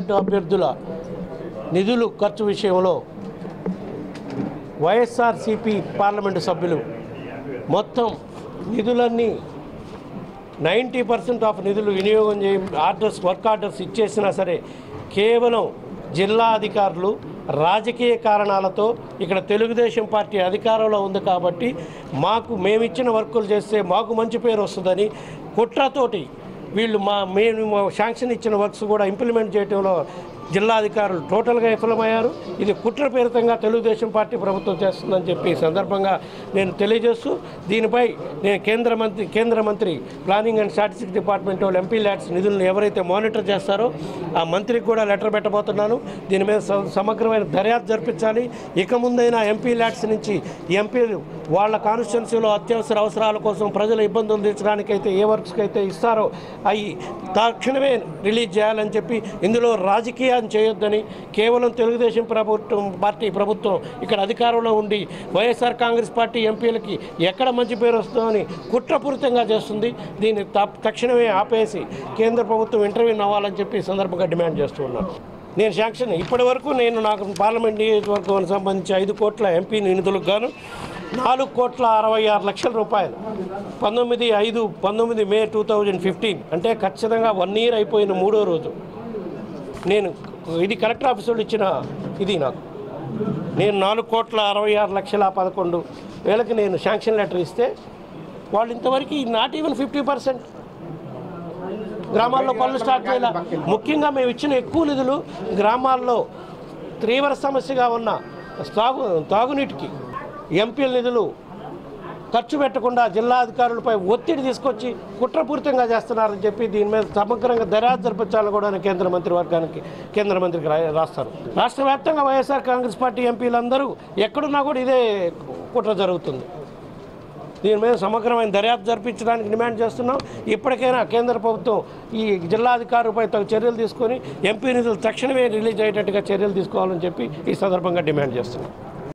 Parliament అభ్యర్థుల నిధులు ఖర్చు విషయంలో వైఎస్ఆర్సీపీ పార్లమెంటు సభ్యులు మొత్తం నిధులన్నీ 90% ఆఫ్ నిధులు వినియోగం వర్క్ ఆర్డర్స్ ఇచ్చేసినా సరే కేవలం జిల్లా అధికారులు రాజకీయ కారణాలతో ఇక్కడ తెలుగుదేశం పార్టీ అధికారంలో ఉంది కాబట్టి మేమిచ్చిన వర్కులు చేస్తే మాకు మంచి పేరు వస్తుందని కుట్రతోటి వీళ్ళు మేము శాంక్షన్ ఇచ్చిన వర్క్స్ కూడా ఇంప్లిమెంట్ చేయడంలో జిల్లా అధికారులు టోటల్గా విఫలమయ్యారు. ఇది కుట్రపూరితంగా తెలుగుదేశం పార్టీ ప్రభుత్వం చేస్తుందని చెప్పి సందర్భంగా నేను తెలియజేస్తూ దీనిపై నేను కేంద్ర మంత్రి ప్లానింగ్ అండ్ స్టాటిస్టిక్స్ డిపార్ట్మెంట్ వాళ్ళు ఎంపీ ల్యాడ్స్ నిధులను ఎవరైతే మానిటర్ చేస్తారో ఆ మంత్రికి కూడా లెటర్ పెట్టబోతున్నాను. దీని మీద సమగ్రమైన దర్యాప్తు జరిపించాలి. ఇక ముందైనా ఎంపీ ల్యాడ్స్ నుంచి ఎంపీలు వాళ్ళ కాన్స్టిట్యున్సీలో అత్యవసర అవసరాల కోసం ప్రజల ఇబ్బందులు తీర్చడానికైతే ఏ వర్క్స్కి అయితే ఇస్తారో అవి తక్షణమే రిలీజ్ చేయాలని చెప్పి ఇందులో రాజకీయ చేయొద్దని కేవలం తెలుగుదేశం ప్రభుత్వం ఇక్కడ అధికారంలో ఉండి వైఎస్ఆర్ కాంగ్రెస్ పార్టీ ఎంపీలకి ఎక్కడ మంచి పేరు వస్తుందని కుట్రపూరితంగా చేస్తుంది. దీన్ని తక్షణమే ఆపేసి కేంద్ర ప్రభుత్వం ఇంటర్వ్యూన్ అవ్వాలని చెప్పి సందర్భంగా డిమాండ్ చేస్తూ ఉన్నాను. నేను శాంక్షన్ ఇప్పటి వరకు నాకు పార్లమెంట్ నియోజకవర్గానికి సంబంధించి 5 కోట్ల ఎంపీ నిధులకు గాను 4,66,00,000 రూపాయలు 19 మే 2015 అంటే ఖచ్చితంగా 1 ఇయర్ అయిపోయిన 3వ రోజు నేను ఇది కలెక్టర్ ఆఫీసులో ఇచ్చిన ఇది నేను 4,66,11,000 నేను శాంక్షన్ లెటర్ ఇస్తే వాళ్ళు ఇంతవరకు నాట్ ఈవెన్ 50% గ్రామాల్లో పనులు స్టార్ట్ చేయాలి. ముఖ్యంగా మేము ఇచ్చిన ఎక్కువ నిధులు గ్రామాల్లో తీవ్ర సమస్యగా ఉన్న తాగునీటికి ఎంపీల నిధులు ఖర్చు పెట్టకుండా జిల్లా అధికారులపై ఒత్తిడి తీసుకొచ్చి కుట్రపూరితంగా చేస్తున్నారని చెప్పి దీని మీద సమగ్రంగా దర్యాప్తు జరిపించాలని కూడా కేంద్ర మంత్రికి రాస్తారు. రాష్ట్ర వ్యాప్తంగా వైఎస్ఆర్ కాంగ్రెస్ పార్టీ ఎంపీలందరూ ఎక్కడున్నా కూడా ఇదే కుట్ర జరుగుతుంది. దీని మీద సమగ్రమైన దర్యాప్తు జరిపించడానికి డిమాండ్ చేస్తున్నాం. ఇప్పటికైనా కేంద్ర ప్రభుత్వం ఈ జిల్లా అధికారులపై తగు చర్యలు తీసుకొని ఎంపీ నిధులు తక్షణమే రిలీజ్ అయ్యేటట్టుగా చర్యలు తీసుకోవాలని చెప్పి ఈ సందర్భంగా డిమాండ్ చేస్తున్నాం.